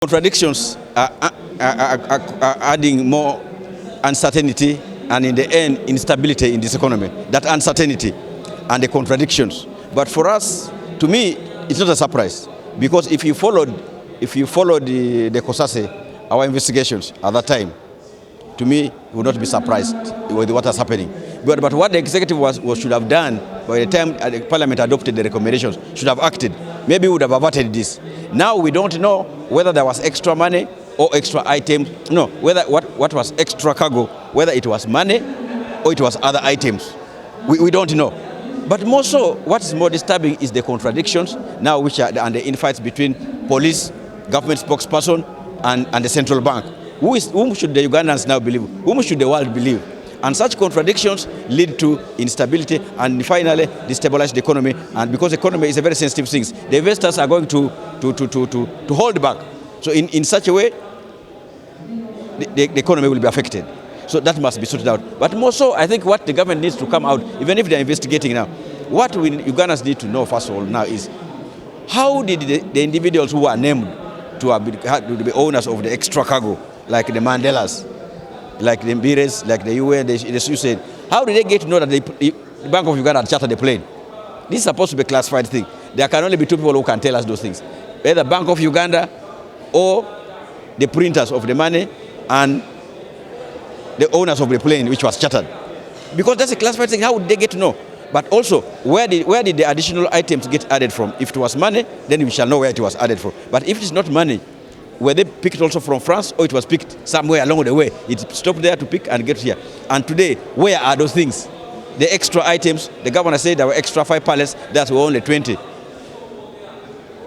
Contradictions are adding more uncertainty and in the end instability in this economy. That uncertainty and the contradictions. But for us, to me, it's not a surprise because if you followed the COSASE, our investigations at that time, to me, you would not be surprised with what is happening. But what the executive should have done by the time the Parliament adopted the recommendations, should have acted. Maybe we would have averted this. Now we don't know whether there was extra money or extra items. No, whether what was extra cargo, whether it was money or it was other items. We don't know. But more so, what is more disturbing is the contradictions now, which are and the infights between police, government spokesperson, and the central bank. Whom should the Ugandans now believe? Whom should the world believe? And such contradictions lead to instability and finally destabilize the economy. And because the economy is a very sensitive thing, the investors are going to hold back. So in such a way, the economy will be affected. So that must be sorted out. But more so, I think what the government needs to come out, even if they're investigating now, what Ugandans need to know first of all now is how did the individuals who are named to be owners of the extra cargo, like the Mandelas, like the Mbires, like the UN, the USAID, how did they get to know that the Bank of Uganda had chartered the plane? This is supposed to be a classified thing. There can only be two people who can tell us those things. Either Bank of Uganda or the printers of the money and the owners of the plane which was chartered. Because that's a classified thing, how would they get to know? But also, where did the additional items get added from? If it was money, then we shall know where it was added from. But if it's not money, were they picked also from France or it was picked somewhere along the way? It stopped there to pick and get here. And today, where are those things? The extra items, the governor said there were extra 5 pallets, that were only 20.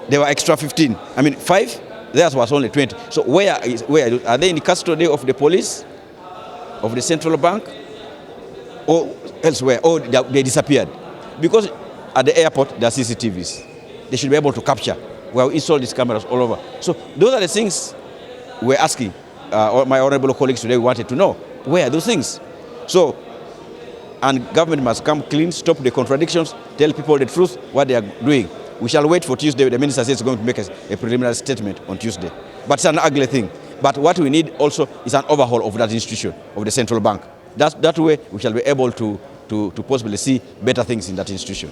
There were extra 15. I mean, 5, that was only 20. So where are they in the custody of the police, of the central bank, or elsewhere, or they disappeared? Because at the airport, there are CCTVs. They should be able to capture. Well, we install these cameras all over. So those are the things we're asking. My honorable colleagues today wanted to know, where are those things? So, and government must come clean, stop the contradictions, tell people the truth, what they are doing. We shall wait for Tuesday. The minister says he's going to make a preliminary statement on Tuesday. But it's an ugly thing. But what we need also is an overhaul of that institution, of the central bank. That way we shall be able to possibly see better things in that institution.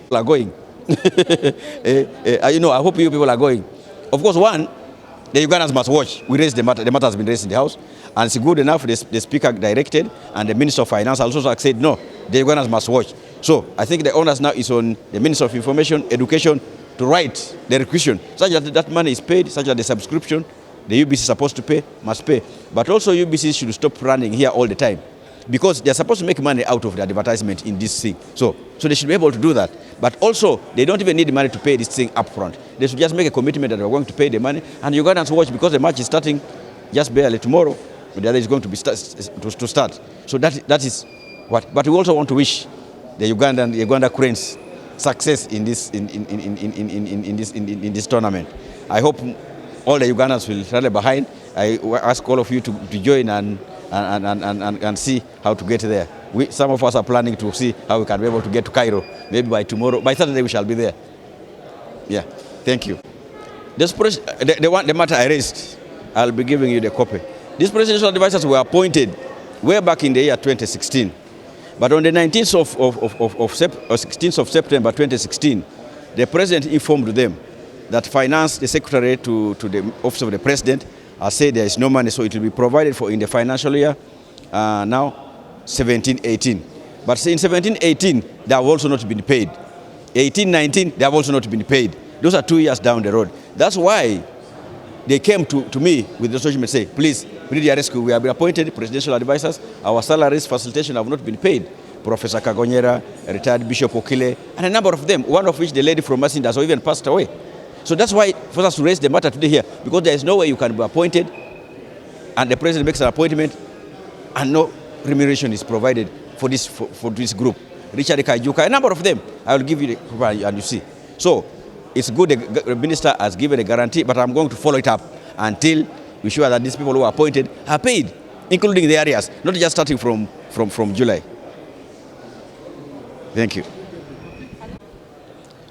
People are going. I hope you people are going. Of course, one, the Ugandans must watch. We raised the matter. The matter has been raised in the House, and it's good enough. The Speaker directed, and the Minister of Finance also said no. The Ugandans must watch. So I think the onus now is on the Minister of Information, Education, to write the requisition such that that money is paid, such that the subscription the UBC is supposed to pay must pay. But also UBC should stop running here all the time, because they're supposed to make money out of the advertisement in this thing. So they should be able to do that. But also, they don't even need money to pay this thing up front. They should just make a commitment that we're going to pay the money, and Ugandans watch, because the match is starting just barely tomorrow. The other is going to be to start. So that is what. But we also want to wish the Uganda Cranes success in this this tournament. I hope all the Ugandans will rally behind. I ask all of you to join and see how to get there. Some of us are planning to see how we can be able to get to Cairo. Maybe by tomorrow, by Saturday we shall be there. Yeah, thank you. The matter I raised, I'll be giving you the copy. These presidential advisors were appointed way back in the year 2016. But on the 16th of September 2016, the president informed them that finance, the secretary to the office of the president, said there is no money, so it will be provided for in the financial year now 17-18. But in 17-18, they have also not been paid. 18-19, they have also not been paid. Those are 2 years down the road. That's why they came to me with the document and say, please, we need your rescue. We have been appointed presidential advisors. Our salaries, facilitation have not been paid. Professor Kagonyera, retired Bishop Okile, and a number of them, one of which the lady from Masinda has even passed away. So that's why for us to raise the matter today here, because there is no way you can be appointed and the president makes an appointment and no remuneration is provided for this group. Richard Kajuka, a number of them. I will give you the and you see. So it's good the minister has given a guarantee, but I'm going to follow it up until we sure that these people who are appointed are paid, including the areas, not just starting from July. Thank you.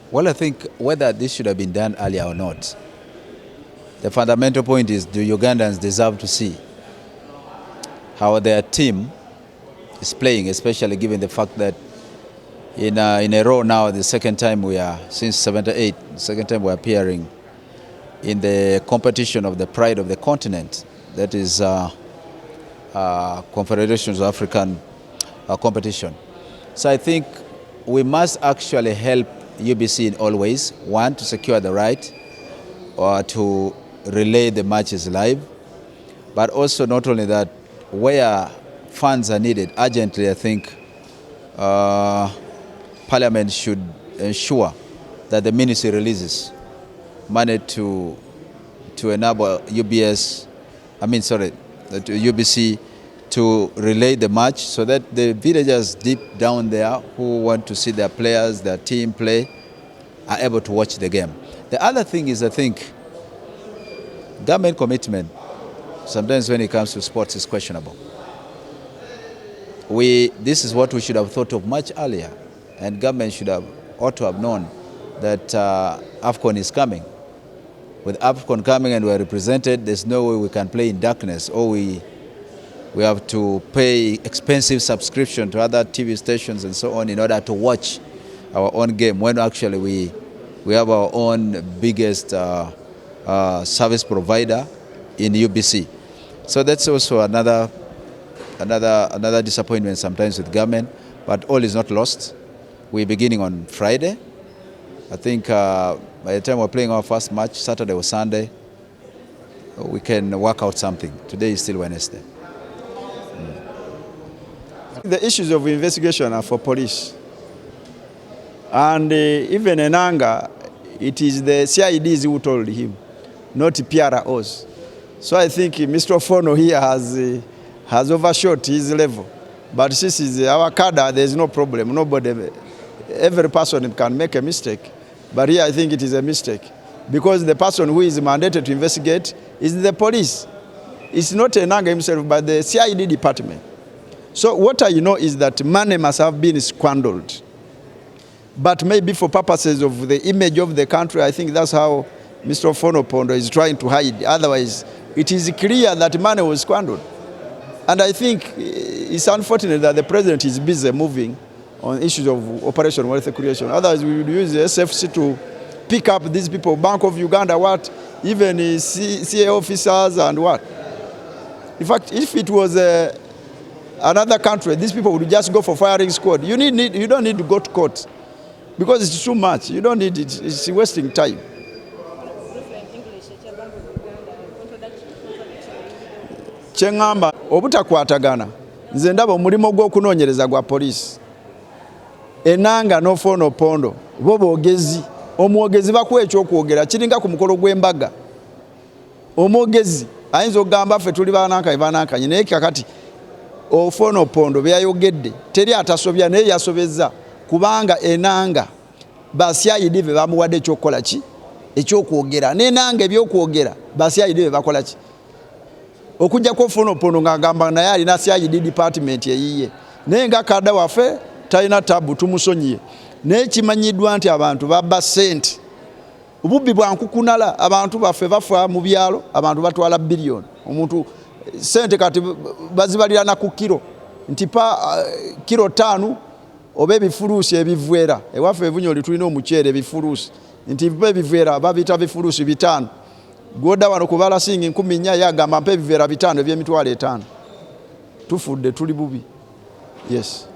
Well, I think whether this should have been done earlier or not, The fundamental point is, do Ugandans deserve to see how their team is playing, especially given the fact that in a row now, the second time since 78, the second time we are appearing in the competition of the pride of the continent, that is Confederations of African competition. So I think we must actually help UBC in all ways. One, to secure the right to relay the matches live, but also not only that, where funds are needed urgently, I think Parliament should ensure that the ministry releases money to enable UBC to relay the match, so that the villagers deep down there who want to see their players, their team play, are able to watch the game. The other thing is, I think, government commitment sometimes when it comes to sports is questionable. This is what we should have thought of much earlier, and government ought to have known that AFCON is coming. With AFCON coming and we're represented, there's no way we can play in darkness, or we have to pay expensive subscription to other TV stations and so on in order to watch our own game, when actually we have our own biggest service provider in UBC. So that's also another disappointment sometimes with government, but all is not lost. We're beginning on Friday. I think by the time we're playing our first match, Saturday or Sunday, we can work out something. Today is still Wednesday. The issues of investigation are for police. And even in anger, it is the CIDs who told him, not PROs. So I think Mr. Fono here has overshot his level. But since it's our cadre, there's no problem. Every person can make a mistake. But here I think it is a mistake, because the person who is mandated to investigate is the police. It's not Enanga himself, but the CID department. So what I know is that money must have been squandered. But maybe for purposes of the image of the country, I think that's how Mr. Fono Pondo is trying to hide. Otherwise, it is clear that money was squandered. And I think it's unfortunate that the president is busy moving on issues of Operation Wealth Creation. Otherwise, we would use the SFC to pick up these people, Bank of Uganda, even CA officers and what. In fact, if it was another country, these people would just go for firing squad. You don't need to go to court, because it's too much. You don't need it. It's wasting time. Chengamba obutakwatagana nze ndaba omulimo gw'okunoonyereza gwa poliisi. Enanga n'Ofono Pondo bo boogezi, omwogezi bakuwa ekyokwogera kiringa ku mukolo gw'embaga. Omwogezi ayinza okugamba ffe tuli banankanye naye kakati Ofono Pondo beyayogedde teri atasobya naye yasobezza, kubanga Enanga basyayidi be bamuwadde ekyokukola ki ekyokwogera, n'Enanga ebyokwogera basyayidi be bakola ki okujja ko Ofono Pondo ng'agamba naye alina CID department eyiye, naye nga kadda waffe talina tabu tumusonyiye. Naye kimanyiddwa nti abantu babba ssente, obubbi bwa nkukunala, abantu baffe bafa mu byalo, abantu batwala billion, omuntu ssente kati bazibalira na ku kilo, nti kilo 5 oba ebifuluusi ebiveera. Ewaffe ebunyoli tulina omuceere ebifuluusi, nti ebiveera babita bifuluusi 5. Gwoda wano kubala singi 14 yagamba mpe ebiveera 5 eby'emitwalo 5. Tufudde tuli bubi. Yes.